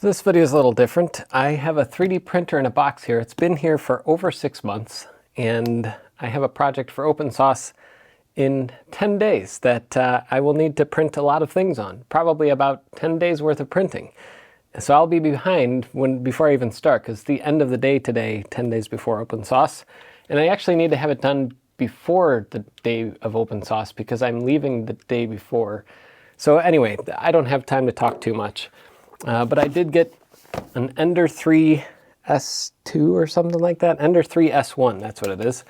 This video is a little different. I have a 3D printer in a box here. It's been here for over 6 months, and I have a project for OpenSauce in 10 days that I will need to print a lot of things on, probably about 10 days worth of printing. So I'll be behind before I even start, because it's the end of the day today, 10 days before OpenSauce, and I actually need to have it done before the day of OpenSauce because I'm leaving the day before. So anyway, I don't have time to talk too much. But I did get an Ender 3 S2 or something like that. Ender 3 S1, that's what it is.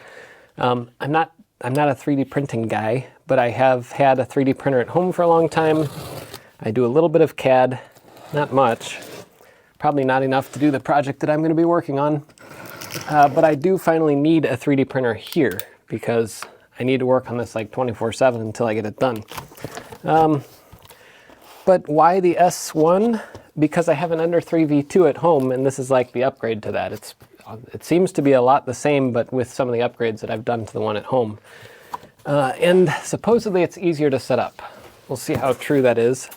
I'm not a 3D printing guy, but I have had a 3D printer at home for a long time. I do a little bit of CAD, not much. Probably not enough to do the project that I'm going to be working on. But I do finally need a 3D printer here because I need to work on this like 24/7 until I get it done. But why the S1? Because I have an Ender 3 V2 at home, and this is like the upgrade to that. It seems to be a lot the same, but with some of the upgrades that I've done to the one at home. And supposedly it's easier to set up. We'll see how true that is.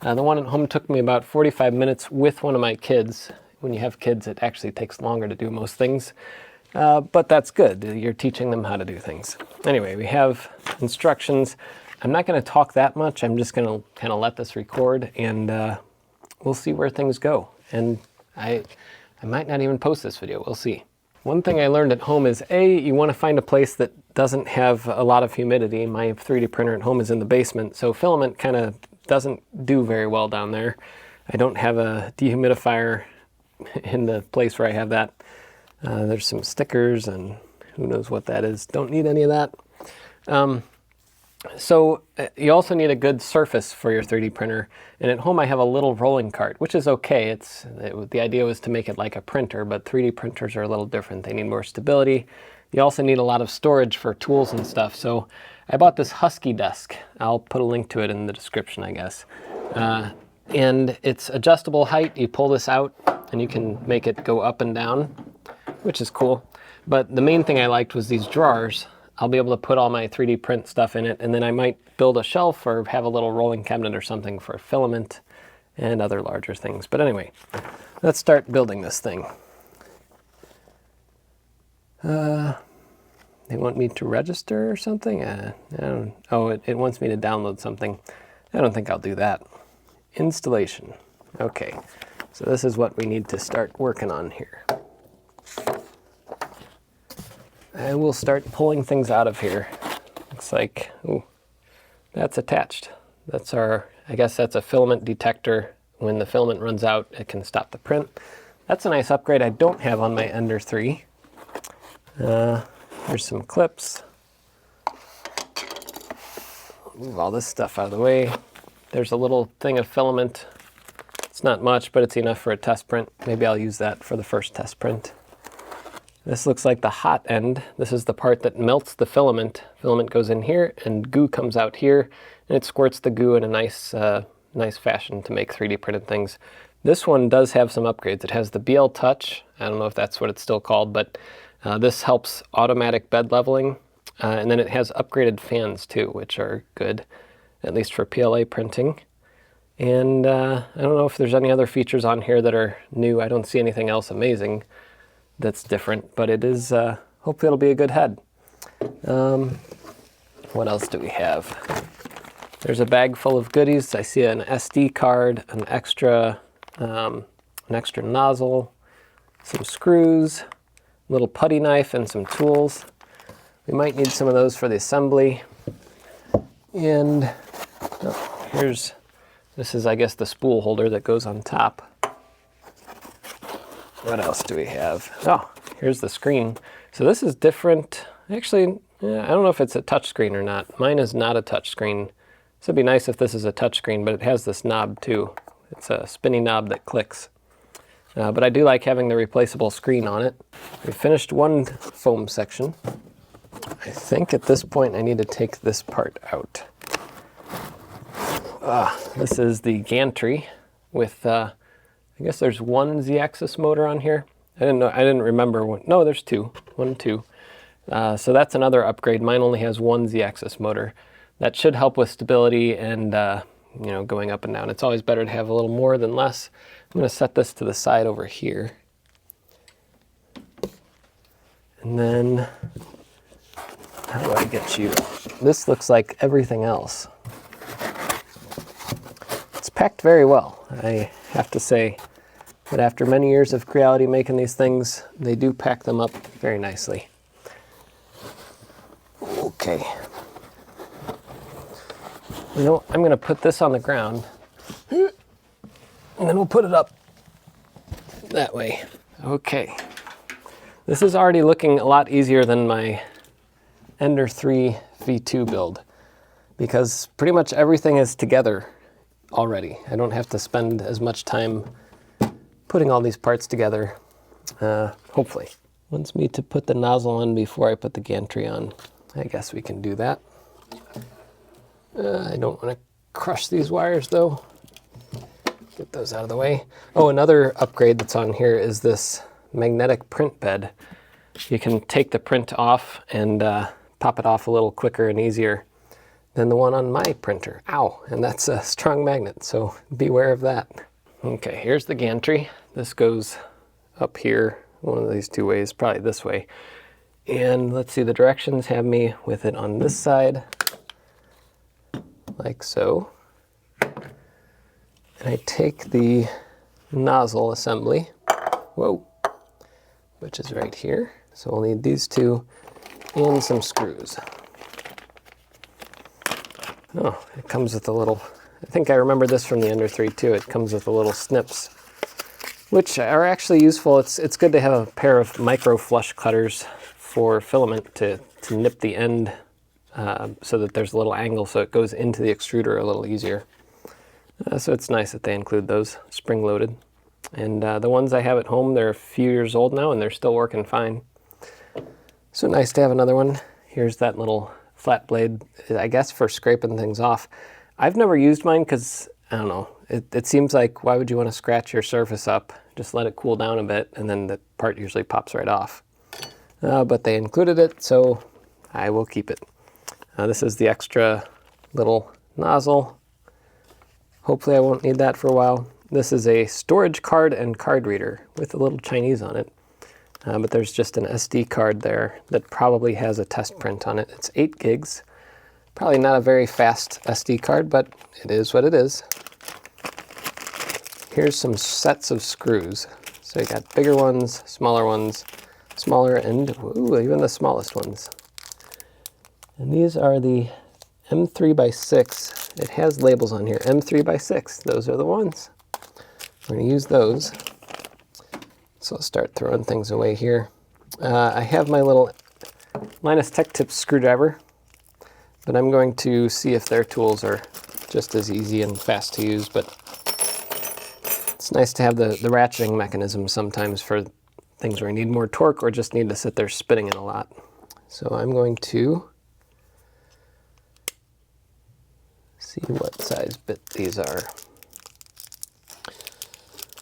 The one at home took me about 45 minutes with one of my kids. When you have kids, it actually takes longer to do most things. But that's good. You're teaching them how to do things. Anyway, we have instructions. I'm not going to talk that much. I'm just going to kind of let this record, and we'll see where things go. And I might not even post this video. We'll see. One thing I learned at home is, you want to find a place that doesn't have a lot of humidity. My 3D printer at home is in the basement, so filament kind of doesn't do very well down there. I don't have a dehumidifier in the place where I have that. There's some stickers, and who knows what that is. Don't need any of that. So you also need a good surface for your 3D printer, and at home I have a little rolling cart, which is okay. The idea was to make it like a printer, but 3D printers are a little different. They need more stability. You also need a lot of storage for tools and stuff, so I bought this Husky desk. I'll put a link to it in the description, I guess. And it's adjustable height. You pull this out and you can make it go up and down, which is cool. But the main thing I liked was these drawers. I'll be able to put all my 3D print stuff in it, and then I might build a shelf or have a little rolling cabinet or something for filament and other larger things. But anyway, let's start building this thing. They want me to register or something? It wants me to download something. I don't think I'll do that. Installation. Okay, so this is what we need to start working on here. And we'll start pulling things out of here. Looks like, ooh, that's attached. I guess that's a filament detector. When the filament runs out, it can stop the print. That's a nice upgrade I don't have on my Ender 3. Here's some clips. Move all this stuff out of the way. There's a little thing of filament. It's not much, but it's enough for a test print. Maybe I'll use that for the first test print. This looks like the hot end. This is the part that melts the filament. Filament goes in here and goo comes out here, and it squirts the goo in a nice fashion to make 3D printed things. This one does have some upgrades. It has the BL Touch. I don't know if that's what it's still called, but this helps automatic bed leveling. And then it has upgraded fans too, which are good, at least for PLA printing. And I don't know if there's any other features on here that are new. I don't see anything else amazing that's different, but it is, hopefully it'll be a good head. What else do we have? There's a bag full of goodies. I see an SD card, an extra nozzle, some screws, a little putty knife, and some tools. We might need some of those for the assembly. And this is, I guess, the spool holder that goes on top. What else do we have? Oh, here's the screen. So this is different. Actually, I don't know if it's a touch screen or not. Mine is not a touch screen. This would be nice if this is a touch screen, but it has this knob too. It's a spinny knob that clicks. But I do like having the replaceable screen on it. We finished one foam section. I think at this point I need to take this part out. This is the gantry with I guess there's one Z-axis motor on here. I didn't remember when. No, there's two. One and two. So that's another upgrade. Mine only has one Z-axis motor. That should help with stability and going up and down. It's always better to have a little more than less. I'm going to set this to the side over here. And then, how do I get you? This looks like everything else. It's packed very well. I have to say that after many years of Creality making these things, they do pack them up very nicely. Okay. You know, I'm going to put this on the ground, and then we'll put it up that way. Okay. This is already looking a lot easier than my Ender 3 V2 build, because pretty much everything is together already. I don't have to spend as much time putting all these parts together, hopefully. Wants me to put the nozzle on before I put the gantry on. I guess we can do that. I don't want to crush these wires though. Get those out of the way. Oh, another upgrade that's on here is this magnetic print bed. You can take the print off and pop it off a little quicker and easier than the one on my printer. Ow, and that's a strong magnet, so beware of that. Okay, here's the gantry. This goes up here, one of these two ways, probably this way. And let's see, the directions have me with it on this side, like so. And I take the nozzle assembly, whoa, which is right here. So we'll need these two and some screws. Oh, it comes with a little, I think I remember this from the Ender 3 too. It comes with the little snips, which are actually useful. It's good to have a pair of micro flush cutters for filament to nip the end so that there's a little angle so it goes into the extruder a little easier. So it's nice that they include those spring-loaded. And the ones I have at home, they're a few years old now and they're still working fine. So nice to have another one. Here's that little flat blade, I guess for scraping things off. I've never used mine because, I don't know, it seems like why would you want to scratch your surface up? Just let it cool down a bit and then the part usually pops right off. But they included it, so I will keep it. This is the extra little nozzle. Hopefully I won't need that for a while. This is a storage card and card reader with a little Chinese on it. But there's just an SD card there that probably has a test print on it. It's 8 gigs. Probably not a very fast SD card, but it is what it is. Here's some sets of screws. So you got bigger ones, smaller, and ooh, even the smallest ones. And these are the M3x6. It has labels on here, M3x6. Those are the ones. We're going to use those. So I'll start throwing things away here. I have my little Linus Tech Tips screwdriver, but I'm going to see if their tools are just as easy and fast to use, but it's nice to have the ratcheting mechanism sometimes for things where you need more torque or just need to sit there spinning it a lot. So I'm going to see what size bit these are.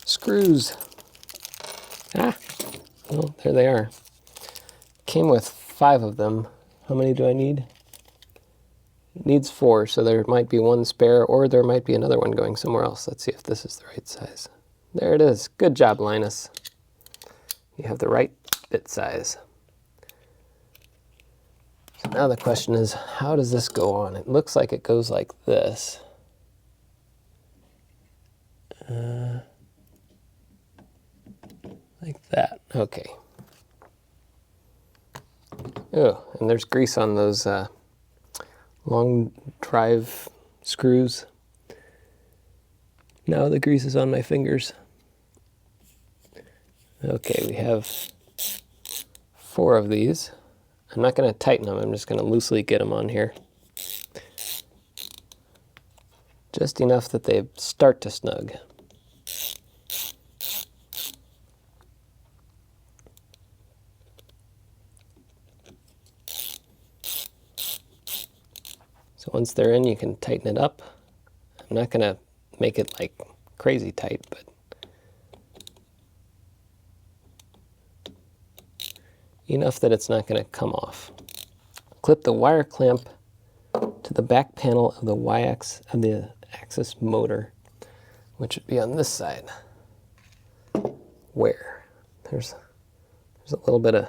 Screws. Ah, well, there they are. Came with 5 of them. How many do I need? It needs 4, so there might be 1 spare, or there might be another one going somewhere else. Let's see if this is the right size. There it is. Good job, Linus. You have the right bit size. So now the question is, how does this go on? It looks like it goes like this. Like that. Okay. Oh, and there's grease on those long drive screws. Now the grease is on my fingers. Okay, we have 4 of these. I'm not going to tighten them, I'm just going to loosely get them on here. Just enough that they start to snug. So once they're in, you can tighten it up. I'm not going to make it like crazy tight, but enough that it's not going to come off. Clip the wire clamp to the back panel of the Y-axis motor, which would be on this side. wear. There's a little bit of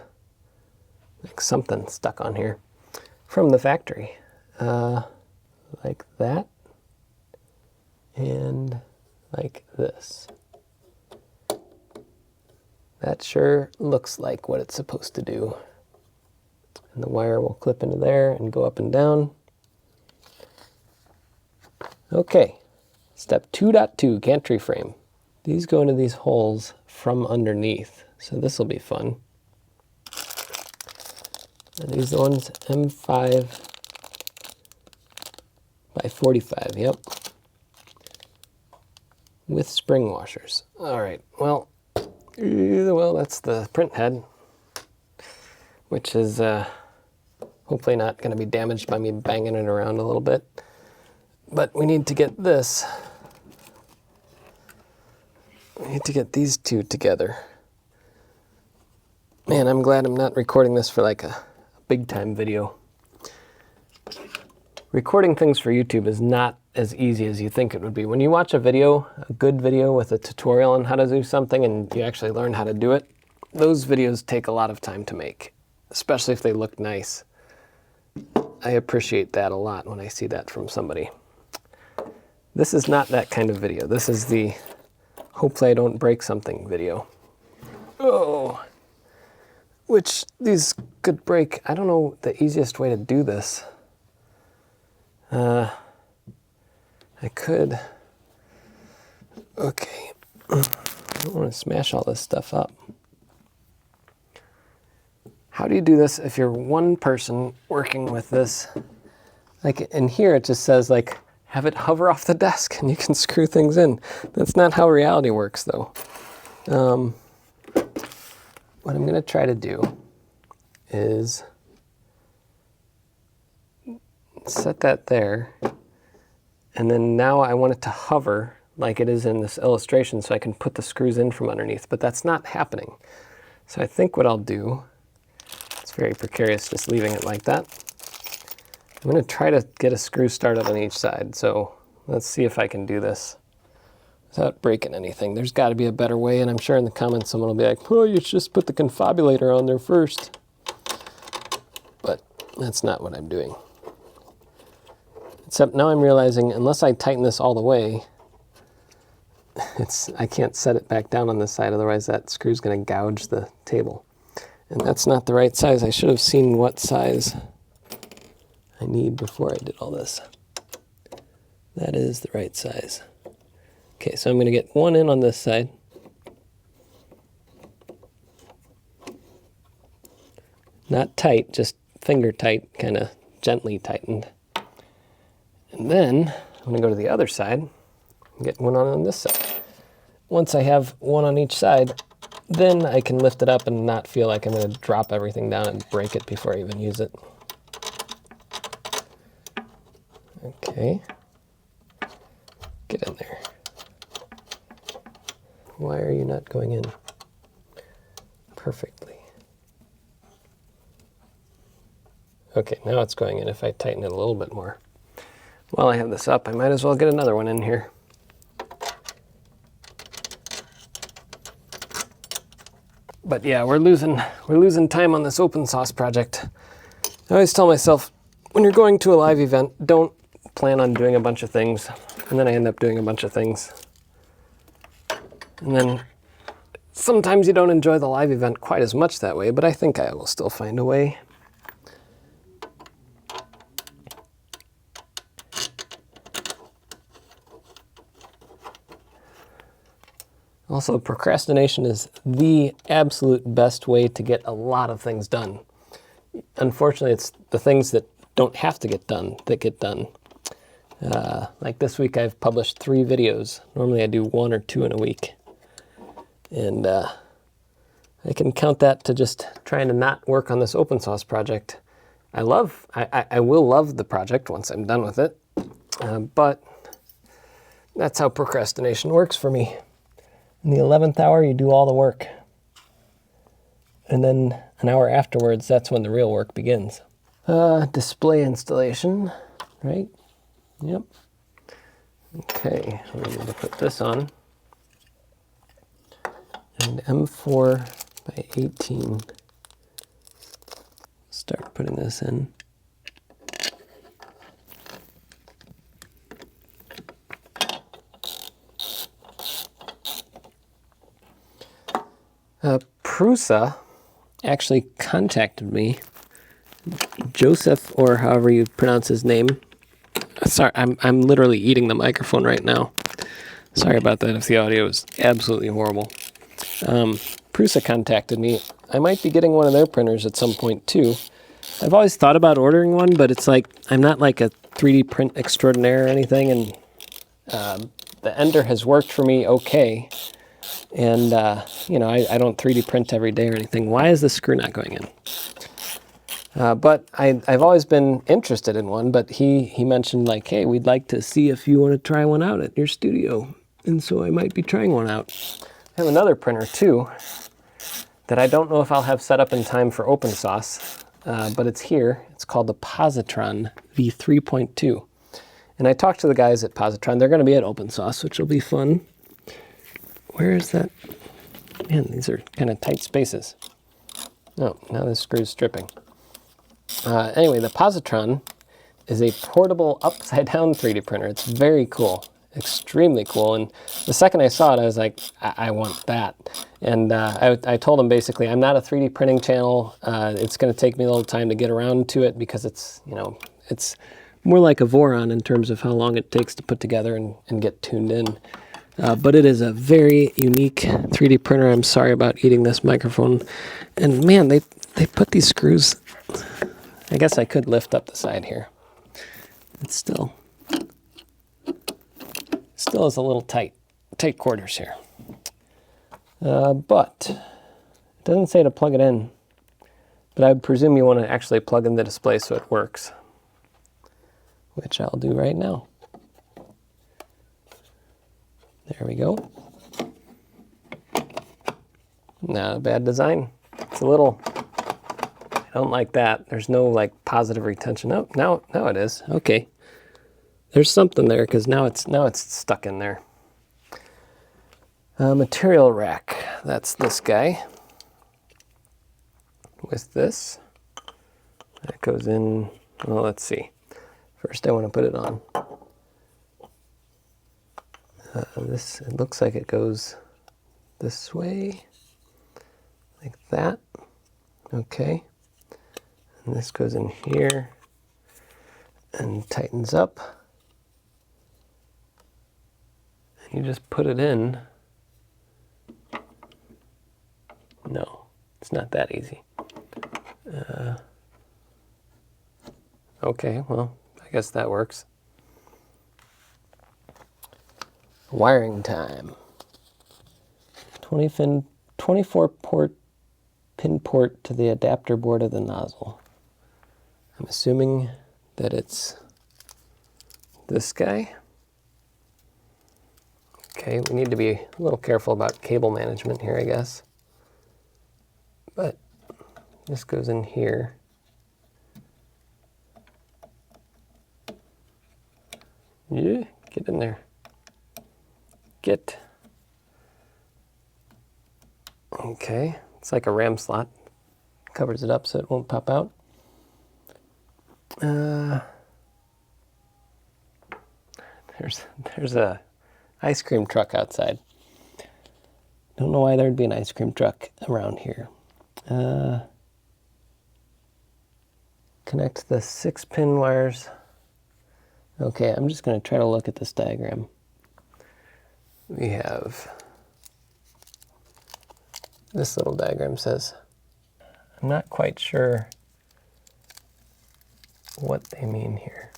like something stuck on here from the factory. Like that and like this. That sure looks like what it's supposed to do. And the wire will clip into there and go up and down. Okay, step 2.2, gantry frame. These go into these holes from underneath, so this will be fun. And these ones, M5 by 45, yep. With spring washers. All right, well, that's the print head, which is hopefully not going to be damaged by me banging it around a little bit. But we need to get this. We need to get these two together. Man, I'm glad I'm not recording this for like a big time video. Recording things for YouTube is not as easy as you think it would be. When you watch a video, a good video with a tutorial on how to do something and you actually learn how to do it, those videos take a lot of time to make, especially if they look nice. I appreciate that a lot when I see that from somebody. This is not that kind of video. This is the hopefully I don't break something video. Oh, which these could break. I don't know the easiest way to do this. I could. Okay. I don't want to smash all this stuff up. How do you do this if you're one person working with this? Like in here it just says like have it hover off the desk and you can screw things in. That's not how reality works though. What I'm going to try to do is set that there, and then now I want it to hover like it is in this illustration so I can put the screws in from underneath, but that's not happening. So I think what I'll do, it's very precarious just leaving it like that. I'm going to try to get a screw started on each side, so let's see if I can do this without breaking anything. There's got to be a better way, and I'm sure in the comments someone will be like, oh, you should just put the confabulator on there first. But that's not what I'm doing. Except now I'm realizing unless I tighten this all the way, I can't set it back down on this side, otherwise that screw's going to gouge the table. And that's not the right size. I should have seen what size I need before I did all this. That is the right size. Okay, so I'm going to get one in on this side. Not tight, just finger tight, kind of gently tightened. And then I'm going to go to the other side and get one on this side. Once I have one on each side, then I can lift it up and not feel like I'm going to drop everything down and break it before I even use it. Okay. Get in there. Why are you not going in perfectly? Okay, now it's going in if I tighten it a little bit more. While I have this up, I might as well get another one in here. But yeah, we're losing time on this open source project. I always tell myself, when you're going to a live event, don't plan on doing a bunch of things, and then I end up doing a bunch of things. And then sometimes you don't enjoy the live event quite as much that way, but I think I will still find a way. Also, procrastination is the absolute best way to get a lot of things done. Unfortunately, it's the things that don't have to get done that get done. Like this week, I've published 3 videos. Normally, I do 1 or 2 in a week. And I can count that to just trying to not work on this open source project. I will love the project once I'm done with it. But that's how procrastination works for me. In the 11th hour, you do all the work. And then an hour afterwards, that's when the real work begins. Display installation, right? Yep. Okay, we need to put this on. And And M4 by 18. Start putting this in. Prusa actually contacted me. Joseph, or however you pronounce his name. Sorry, I'm literally eating the microphone right now. Sorry about that if the audio is absolutely horrible. Prusa contacted me. I might be getting one of their printers at some point too. I've always thought about ordering one, but it's like I'm not like a 3D print extraordinaire or anything, and the Ender has worked for me okay. And, you know, I don't 3D print every day or anything. Why is the screw not going in? But I've always been interested in one, but he mentioned like, hey, we'd like to see if you want to try one out at your studio. And so I might be trying one out. I have another printer too that I don't know if I'll have set up in time for OpenSauce, but it's here. It's called the Positron V3.2. And I talked to the guys at Positron. They're going to be at OpenSauce, which will be fun. Where is that? Man, these are kind of tight spaces. Oh, now this screw's stripping. Anyway, the Positron is a portable upside-down 3D printer. It's very cool, extremely cool. And the second I saw it, I was like, I want that. And I told him basically, I'm not a 3D printing channel. It's going to take me a little time to get around to it because it's, you know, it's more like a Voron in terms of how long it takes to put together and get tuned in. But it is a very unique 3D printer. I'm sorry about eating this microphone. And man, they put these screws. I guess I could lift up the side here. It's still is a little tight quarters here. But it doesn't say to plug it in. But I would presume you want to actually plug in the display so it works, which I'll do right now. There we go. Not a bad design. It's a little, I don't like that. There's no like positive retention. Oh, now it is. Okay. There's something there because now it's stuck in there. Material rack. That's this guy. With this. That goes in, well, let's see. First I want to put it on. It looks like it goes this way, like that. Okay. And this goes in here and tightens up. And you just put it in. No, it's not that easy. Okay, well, I guess that works. Wiring time. 24 port pin port to the adapter board of the nozzle. I'm assuming that it's this guy. Okay, we need to be a little careful about cable management here, I guess. But this goes in here. Yeah, get in there. Get. Okay, it's like a RAM slot. Covers it up so it won't pop out. There's a ice cream truck outside. Don't know why there'd be an ice cream truck around here. Connect the 6-pin wires. Okay, I'm just going to try to look at this diagram. We have, this little diagram says, I'm not quite sure what they mean here.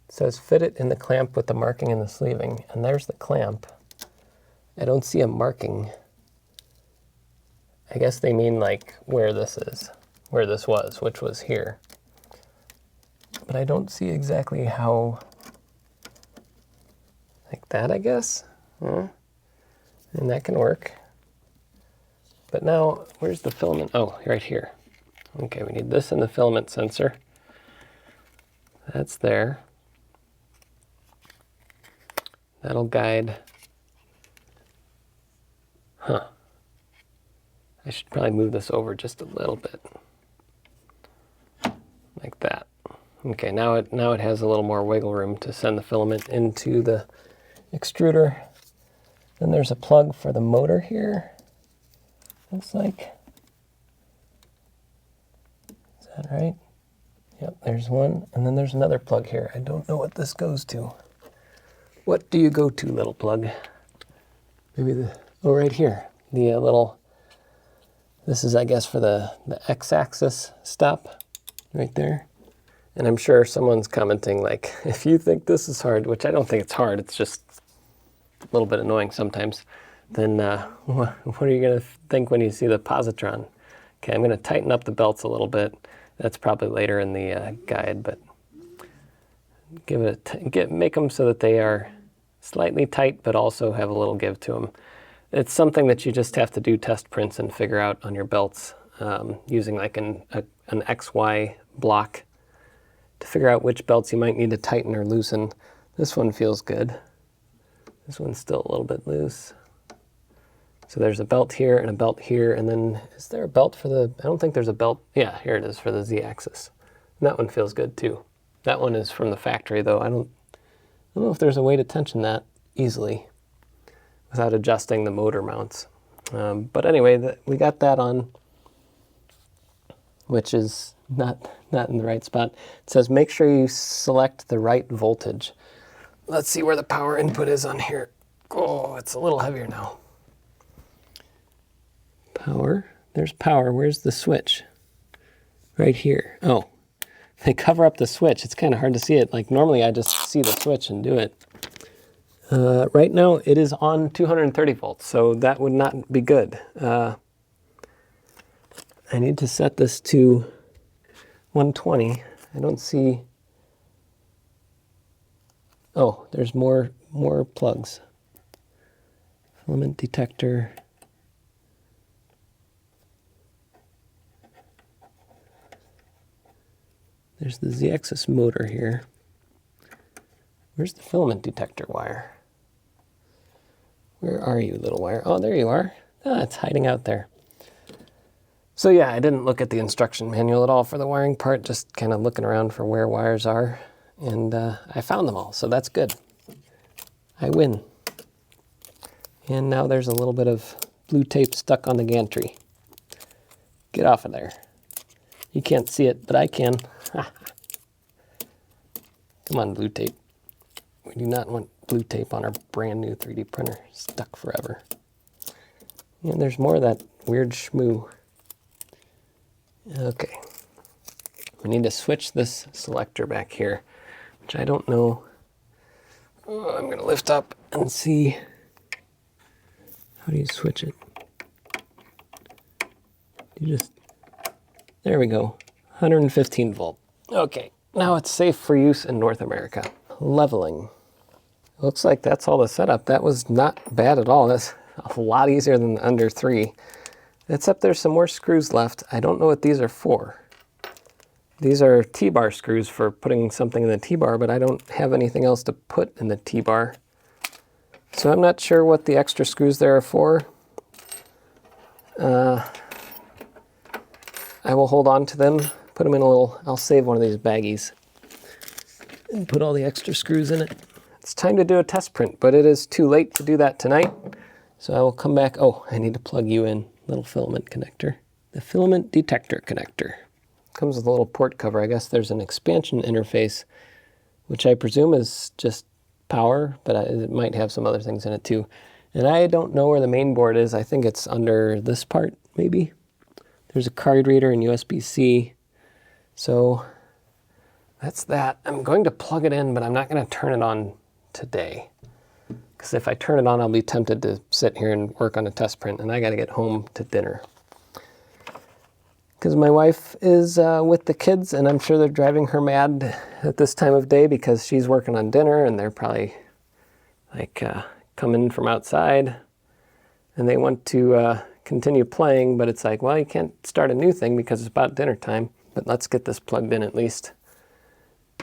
It says fit it in the clamp with the marking and the sleeving, and there's the clamp. I don't see a marking. I guess they mean like where this is, where this was, which was here. But I don't see exactly how, like that, I guess. And that can work. But now, where's the filament? Oh, right here. Okay, we need this and the filament sensor. That's there. That'll guide. Huh. I should probably move this over just a little bit. Like that. Okay, now it has a little more wiggle room to send the filament into the extruder. Then there's a plug for the motor here. Looks like. Is that right? Yep, there's one. And then there's another plug here. I don't know what this goes to. What do you go to, little plug? Maybe oh, right here. The little, this is, I guess, for the X-axis stop right there. And I'm sure someone's commenting, like, if you think this is hard, which I don't think it's hard, it's just a little bit annoying sometimes, then what are you going to think when you see the positron? Okay, I'm going to tighten up the belts a little bit. That's probably later in the guide, but give it make them so that they are slightly tight, but also have a little give to them. It's something that you just have to do test prints and figure out on your belts using like an XY block to figure out which belts you might need to tighten or loosen. This one feels good. This one's still a little bit loose. So there's a belt here and a belt here, and then is there a belt for the, I don't think there's a belt. Yeah, here it is for the Z-axis. And that one feels good too. That one is from the factory though. I don't know if there's a way to tension that easily without adjusting the motor mounts. But anyway, we got that on, which is not in the right spot. It says make sure you select the right voltage. Let's see where the power input is on here. Oh, it's a little heavier now. Power, there's power. Where's the switch? Right here. Oh, they cover up the switch. It's kind of hard to see it. Like normally I just see the switch and do it. Right now it is on 230 volts, so that would not be good. I need to set this to 120. I don't see. Oh, there's more plugs. Filament detector. There's the Z-axis motor here. Where's the filament detector wire? Where are you, little wire? Oh, there you are. Ah, it's hiding out there. So yeah, I didn't look at the instruction manual at all for the wiring part, just kind of looking around for where wires are. And I found them all, so that's good. I win. And now there's a little bit of blue tape stuck on the gantry. Get off of there. You can't see it, but I can. Come on, blue tape. We do not want blue tape on our brand new 3D printer, stuck forever. And there's more of that weird shmoo. Okay. We need to switch this selector back here, which I don't know. Oh, I'm going to lift up and see. How do you switch it? You just, there we go. 115 volt. Okay, now it's safe for use in North America. Leveling. Looks like that's all the setup. That was not bad at all. That's a lot easier than the under 3. Except there's some more screws left. I don't know what these are for. These are T-bar screws for putting something in the T-bar, but I don't have anything else to put in the T-bar. So I'm not sure what the extra screws there are for. I will hold on to them, put them in a little, I'll save one of these baggies and put all the extra screws in it. It's time to do a test print, but it is too late to do that tonight. So I will come back. Oh, I need to plug you in, little filament connector. The filament detector connector. Comes with a little port cover. I guess there's an expansion interface, which I presume is just power, but it might have some other things in it too. And I don't know where the main board is. I think it's under this part, maybe. There's a card reader and USB-C. So that's that. I'm going to plug it in, but I'm not going to turn it on today. Because if I turn it on, I'll be tempted to sit here and work on a test print, and I got to get home to dinner. Because my wife is with the kids, and I'm sure they're driving her mad at this time of day because she's working on dinner, and they're probably like coming from outside, and they want to continue playing, but it's like, well, you can't start a new thing because it's about dinner time, but let's get this plugged in at least.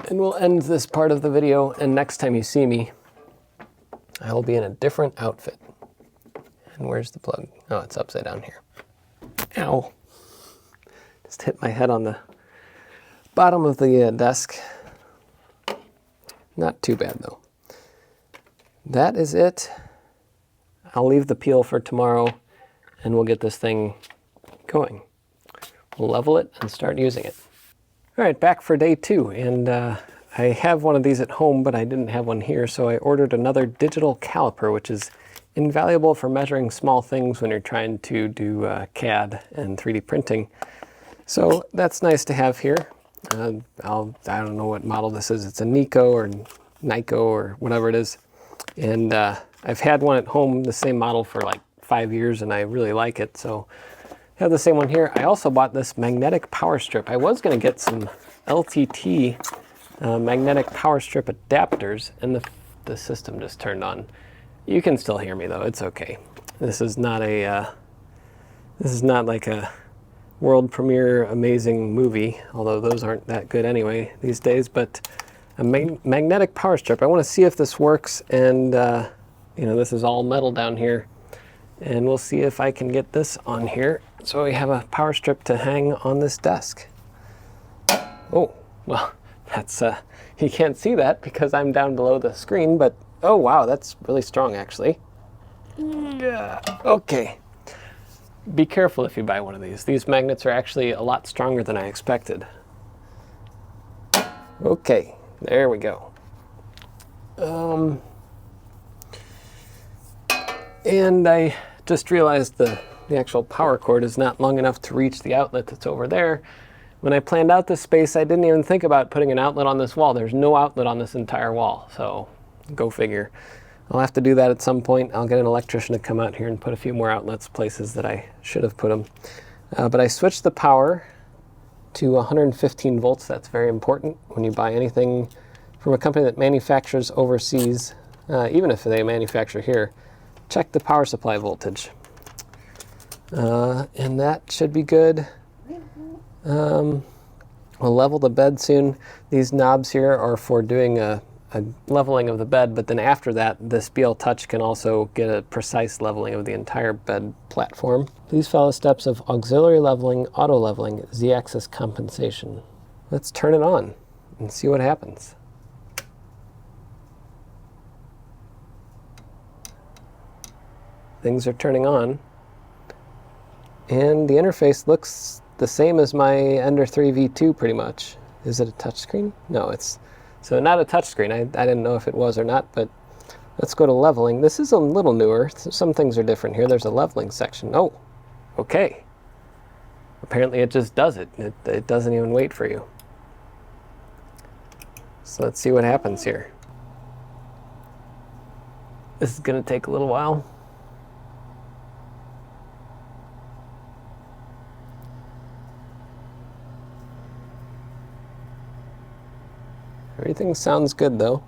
And we'll end this part of the video, and next time you see me, I will be in a different outfit. And where's the plug? Oh, it's upside down here. Ow. Just hit my head on the bottom of the desk. Not too bad, though. That is it. I'll leave the peel for tomorrow, and we'll get this thing going. We'll level it and start using it. All right, back for day 2, and I have one of these at home, but I didn't have one here, so I ordered another digital caliper, which is invaluable for measuring small things when you're trying to do CAD and 3D printing. So that's nice to have here. I don't know what model this is. It's a Nico or whatever it is. And I've had one at home, the same model, for like 5 years, and I really like it. So I have the same one here. I also bought this magnetic power strip. I was going to get some LTT magnetic power strip adapters, and the system just turned on. You can still hear me though. It's okay. This is not like a world premiere amazing movie, although those aren't that good anyway these days. But a magnetic power strip. I want to see if this works, and this is all metal down here, and we'll see if I can get this on here. So we have a power strip to hang on this desk. Oh, well, that's you can't see that because I'm down below the screen, but oh wow, that's really strong actually. Yeah. Okay. Be careful if you buy one of these. These magnets are actually a lot stronger than I expected. Okay, there we go. And I just realized the actual power cord is not long enough to reach the outlet that's over there. When I planned out this space, I didn't even think about putting an outlet on this wall. There's no outlet on this entire wall, so go figure. I'll have to do that at some point. I'll get an electrician to come out here and put a few more outlets places that I should have put them. But I switched the power to 115 volts. That's very important when you buy anything from a company that manufactures overseas, even if they manufacture here. Check the power supply voltage. And that should be good. We'll level the bed soon. These knobs here are for doing a leveling of the bed, but then after that, this BL Touch can also get a precise leveling of the entire bed platform. Please follow steps of auxiliary leveling, auto leveling, Z-axis compensation. Let's turn it on and see what happens. Things are turning on, and the interface looks the same as my Ender 3 V2 pretty much. Is it a touchscreen? No, it's so not a touchscreen. I didn't know if it was or not, but let's go to leveling. This is a little newer. Some things are different here. There's a leveling section. Oh, okay. Apparently it just does it. It doesn't even wait for you. So let's see what happens here. This is going to take a little while. Everything sounds good though.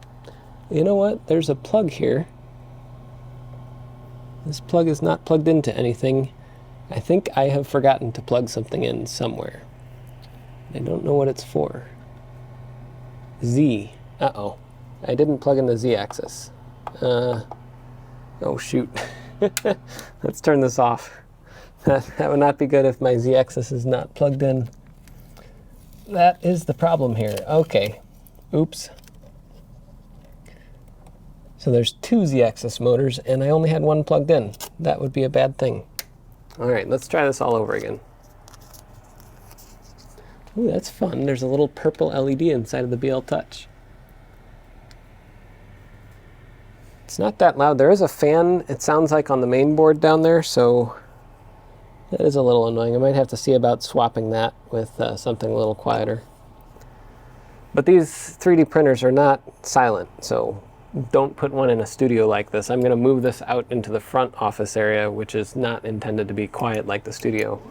You know what? There's a plug here. This plug is not plugged into anything. I think I have forgotten to plug something in somewhere. I don't know what it's for. Z. Uh-oh. I didn't plug in the Z-axis. Oh shoot. Let's turn this off. That would not be good if my Z-axis is not plugged in. That is the problem here. Okay. Oops. So there's two Z-axis motors, and I only had one plugged in. That would be a bad thing. All right, let's try this all over again. Ooh, that's fun. There's a little purple LED inside of the BL Touch. It's not that loud. There is a fan, it sounds like, on the main board down there, so that is a little annoying. I might have to see about swapping that with something a little quieter. But these 3D printers are not silent, so don't put one in a studio like this. I'm going to move this out into the front office area, which is not intended to be quiet like the studio.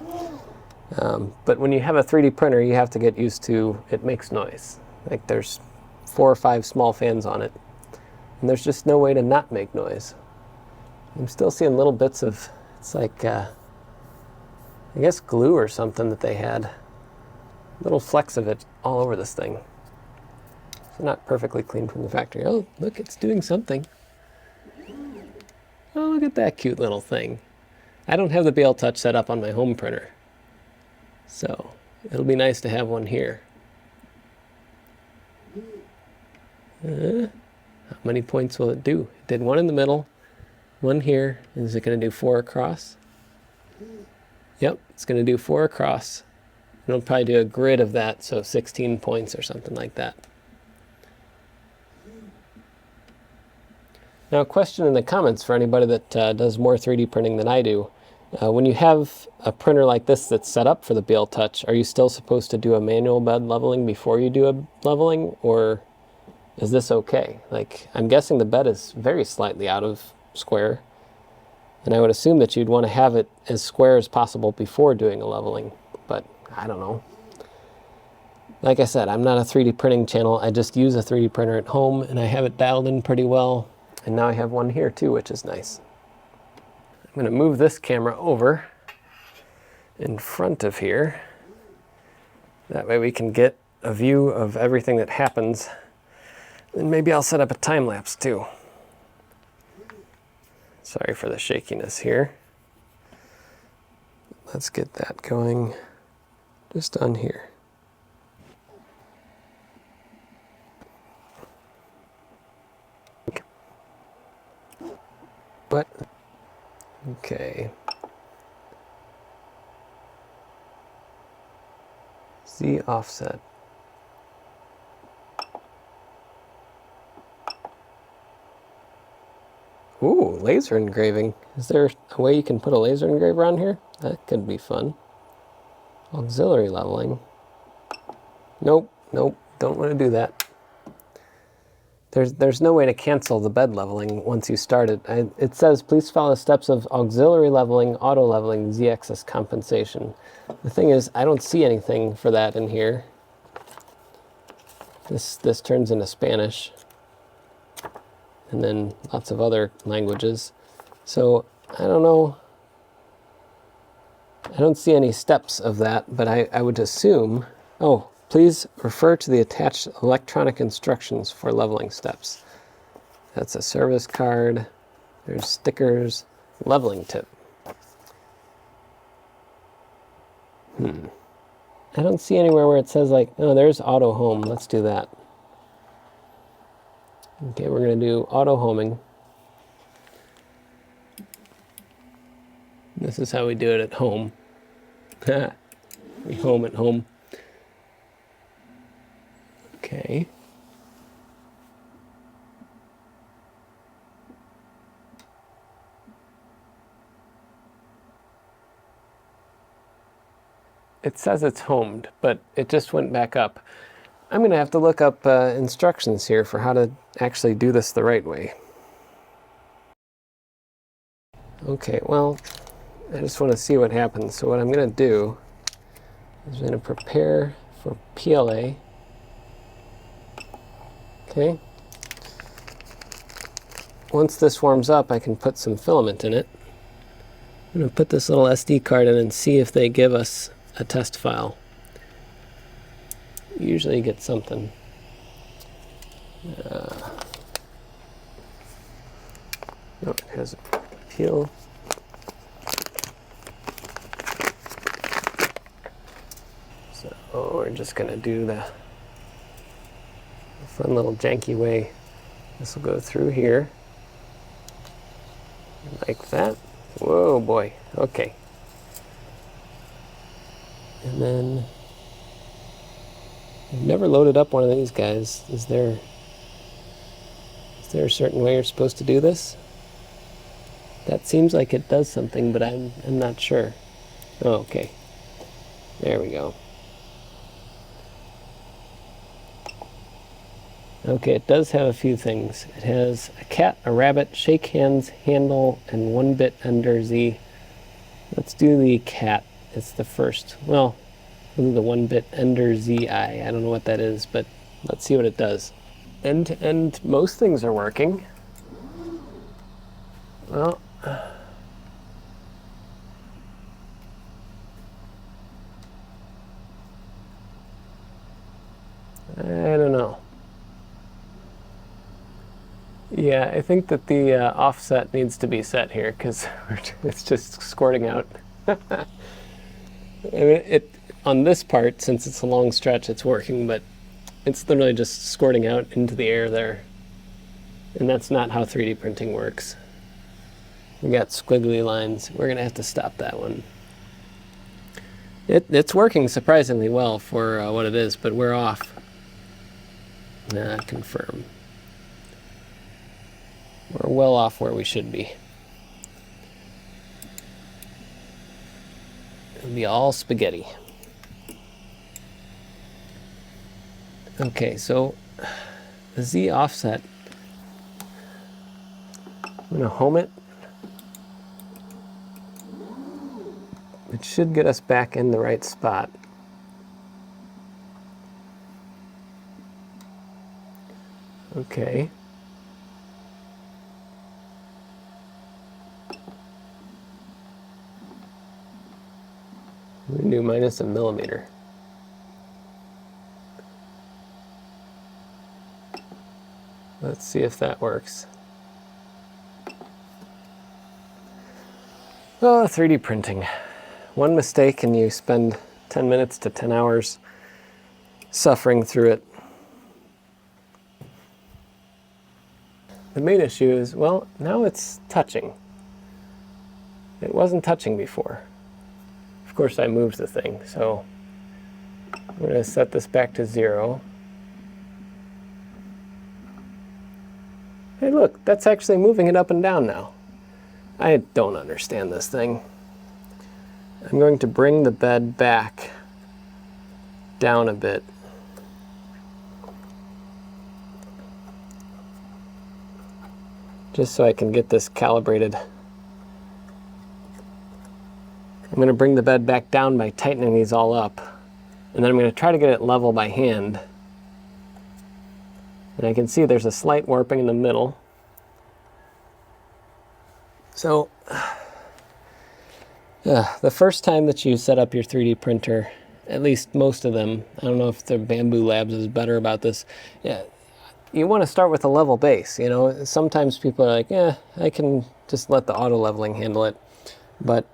But when you have a 3D printer, you have to get used to it makes noise. Like there's 4 or 5 small fans on it, and there's just no way to not make noise. I'm still seeing little bits of, it's like, I guess glue or something that they had. Little flecks of it all over this thing. not perfectly clean from the factory. Oh, look, it's doing something. Oh, look at that cute little thing. I don't have the BL Touch set up on my home printer, so it'll be nice to have one here. How many points will it do? It did one in the middle, one here. Is it going to do 4 across? Yep, it's going to do 4 across. It'll probably do a grid of that, so 16 points or something like that. Now, a question in the comments for anybody that does more 3D printing than I do. When you have a printer like this that's set up for the BL Touch, are you still supposed to do a manual bed leveling before you do a leveling, or is this okay? Like, I'm guessing the bed is very slightly out of square, and I would assume that you'd want to have it as square as possible before doing a leveling, but I don't know. Like I said, I'm not a 3D printing channel. I just use a 3D printer at home, and I have it dialed in pretty well. And now I have one here too, which is nice. I'm going to move this camera over in front of here. That way we can get a view of everything that happens. And maybe I'll set up a time lapse too. Sorry for the shakiness here. Let's get that going just on here. But, okay. Z offset. Ooh, laser engraving. Is there a way you can put a laser engraver on here? That could be fun. Auxiliary leveling. Nope, nope, don't want to do that. There's no way to cancel the bed leveling once you start it. It says, please follow the steps of auxiliary leveling, auto leveling, z-axis compensation. The thing is, I don't see anything for that in here. This turns into Spanish, and then lots of other languages. So I don't know. I don't see any steps of that, but I would assume, oh, please refer to the attached electronic instructions for leveling steps. That's a service card. There's stickers, leveling tip. I don't see anywhere where it says like, oh, there's auto home. Let's do that. Okay, we're going to do auto homing. This is how we do it at home. We home at home. Okay. It says it's homed, but it just went back up. I'm going to have to look up instructions here for how to actually do this the right way. Okay, well, I just want to see what happens. So what I'm going to do is I'm going to prepare for PLA. Okay. Once this warms up, I can put some filament in it. I'm going to put this little SD card in and see if they give us a test file. Usually you get something. No, it has a peel. So we're just going to do the fun little janky way. This will go through here. Like that. Whoa, boy. Okay. And then I've never loaded up one of these guys. Is there a certain way you're supposed to do this? That seems like it does something, but I'm not sure. Oh, okay. There we go. Okay, it does have a few things. It has a cat, a rabbit, shake hands, handle, and 1-bit under Z. Let's do the cat. It's the first. Well, we'll do the 1-bit under ZI. I don't know what that is, but let's see what it does. End to end, most things are working. Well, I don't know. Yeah, I think that the offset needs to be set here because it's just squirting out. I mean, on this part, since it's a long stretch, it's working, but it's literally just squirting out into the air there. And that's not how 3D printing works. We got squiggly lines. We're gonna have to stop that one. It's working surprisingly well for what it is, but we're off. Confirm. We're well off where we should be. It'll be all spaghetti. Okay, so the Z offset, I'm gonna home it. It should get us back in the right spot. Okay. We do minus a millimeter. Let's see if that works. Oh, 3D printing. One mistake and you spend 10 minutes to 10 hours suffering through it. The main issue is, well, now it's touching. It wasn't touching before. Of course, I moved the thing, so I'm going to set this back to 0. Hey, look, that's actually moving it up and down now. I don't understand this thing. I'm going to bring the bed back down a bit. Just so I can get this calibrated. I'm going to bring the bed back down by tightening these all up. And then I'm going to try to get it level by hand. And I can see there's a slight warping in the middle. So, the first time that you set up your 3D printer, at least most of them, I don't know if the Bambu Labs is better about this, you want to start with a level base. You know, sometimes people are like, I can just let the auto leveling handle it. But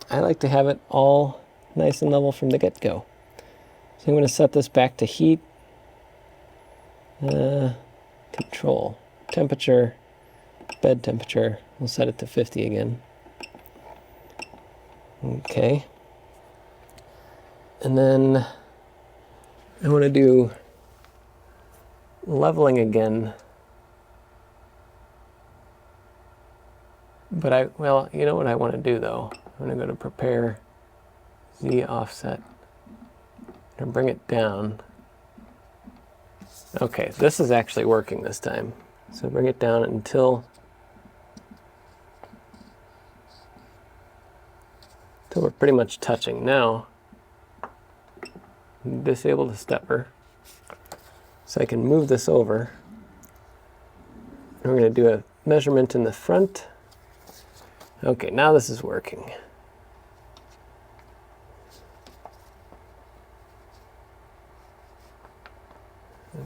I like to have it all nice and level from the get-go. So I'm going to set this back to heat. Control, temperature, bed temperature. We'll set it to 50 again. Okay. And then I want to do leveling again. But well, you know what I want to do though? I'm going to go to prepare, Z offset, and bring it down. Okay, this is actually working this time. So bring it down until we're pretty much touching. Now, disable the stepper so I can move this over. And we're going to do a measurement in the front. Okay, now this is working.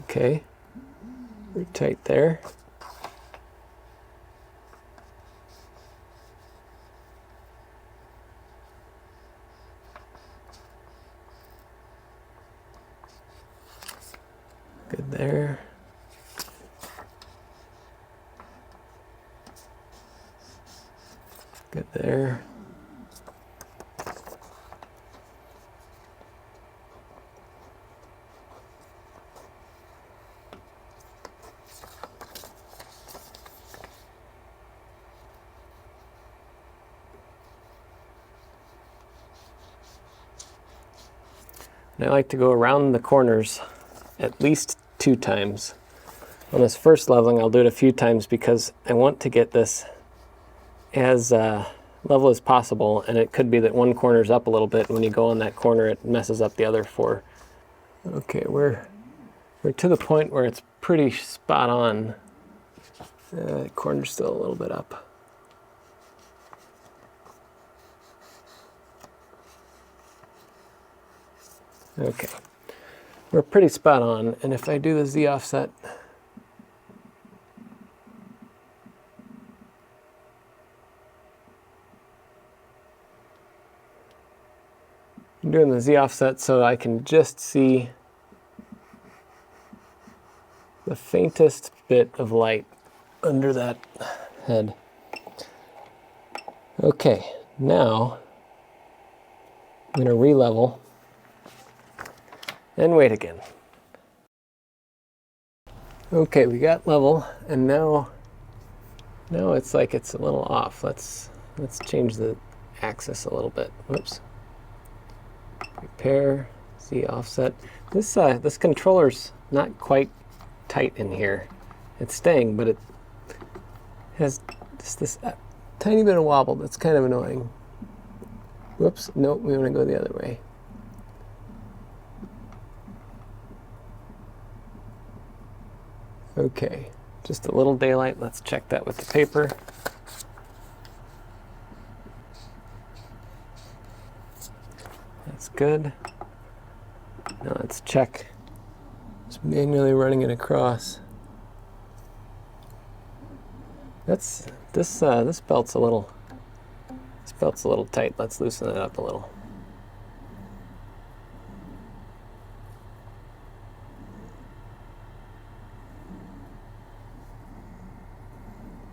Okay, we're tight there. Good there. Good there. And I like to go around the corners at least 2 times. On this first leveling, I'll do it a few times because I want to get this as level as possible, and it could be that one corner's up a little bit, and when you go on that corner, it messes up the other 4. Okay, we're to the point where it's pretty spot on. The corner's still a little bit up. Okay, we're pretty spot on, and if I do the Z offset, I'm doing the Z offset so I can just see the faintest bit of light under that head. Okay, now I'm going to re-level and wait again. Okay, we got level, and now it's like it's a little off. Let's change the axis a little bit. Whoops. Prepare, Z offset. This controller's not quite tight in here. It's staying, but it has just this tiny bit of wobble that's kind of annoying. Whoops, nope, we want to go the other way. Okay, just a little daylight. Let's check that with the paper. That's good. Now let's check. Just manually running it across. This belt's a little tight. Let's loosen it up a little.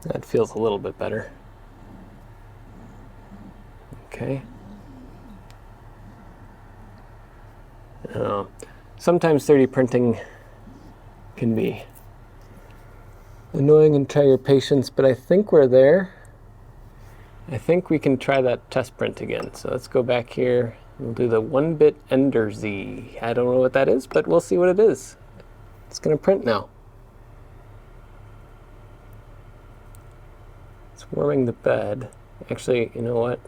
That feels a little bit better. Okay. Sometimes 3D printing can be annoying and try your patience, but I think we're there. I think we can try that test print again. So let's go back here. We'll do the 1-bit Ender Z. I don't know what that is, but we'll see what it is. It's going to print now. It's warming the bed. Actually, you know what?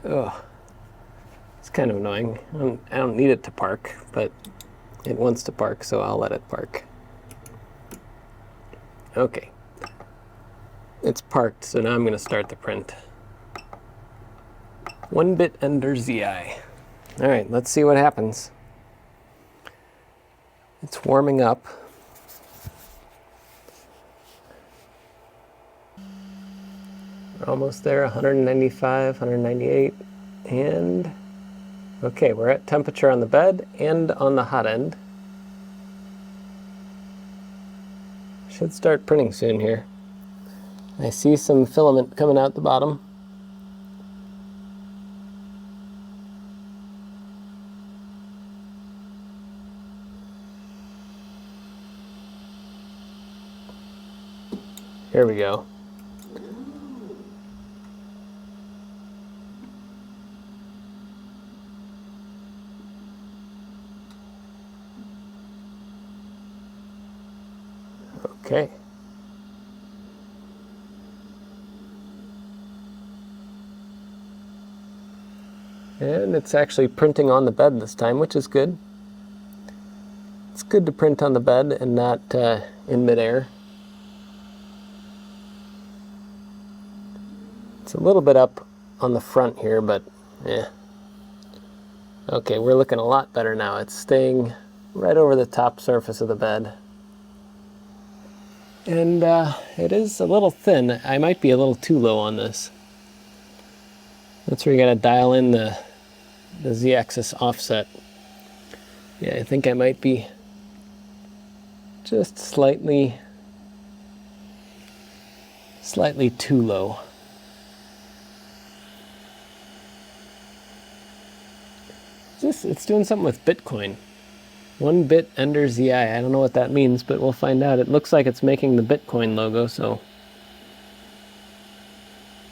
Ugh. It's kind of annoying. I don't need it to park, but it wants to park, so I'll let it park. Okay. It's parked, so now I'm going to start the print. 1-bit Ender ZI. All right, let's see what happens. It's warming up. We're almost there, 195, 198, and okay, we're at temperature on the bed and on the hot end. Should start printing soon here. I see some filament coming out the bottom. Here we go. Okay. And it's actually printing on the bed this time, which is good. It's good to print on the bed and not in midair. It's a little bit up on the front here, but yeah. Okay, we're looking a lot better now. It's staying right over the top surface of the bed. And it is a little thin. I might be a little too low on this. That's where you gotta dial in the Z-axis offset. Yeah, I think I might be just slightly too low. It's doing something with Bitcoin. 1-bit Ender ZI. I don't know what that means, but we'll find out. It looks like it's making the Bitcoin logo, so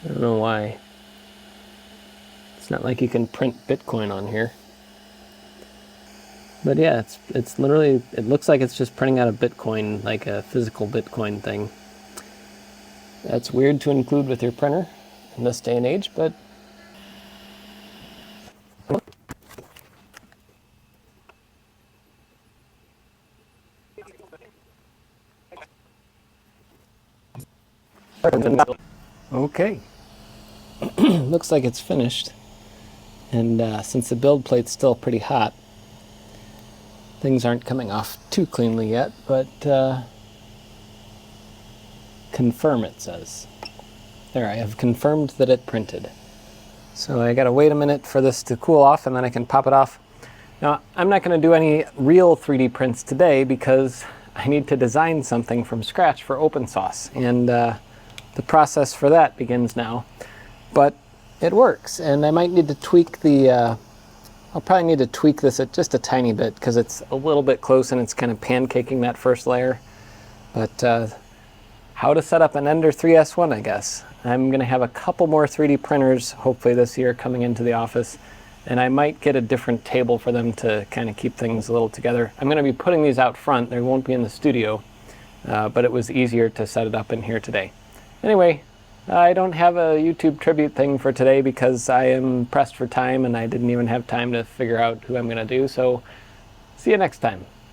I don't know why. It's not like you can print Bitcoin on here. But yeah, it's literally, it looks like it's just printing out a Bitcoin, like a physical Bitcoin thing. That's weird to include with your printer in this day and age, but okay. Looks like it's finished. And since the build plate's still pretty hot, things aren't coming off too cleanly yet, but confirm, it says. There, I have confirmed that it printed. So I gotta wait a minute for this to cool off and then I can pop it off. Now, I'm not gonna do any real 3D prints today because I need to design something from scratch for OpenSauce, and the process for that begins now. But it works, and I might need to tweak the, I'll probably need to tweak this just a tiny bit because it's a little bit close and it's kind of pancaking that first layer. But how to set up an Ender 3S1, I guess. I'm gonna have a couple more 3D printers hopefully this year coming into the office, and I might get a different table for them to kind of keep things a little together. I'm gonna be putting these out front. They won't be in the studio, but it was easier to set it up in here today. Anyway, I don't have a YouTube tribute thing for today because I am pressed for time and I didn't even have time to figure out who I'm gonna do, so see you next time.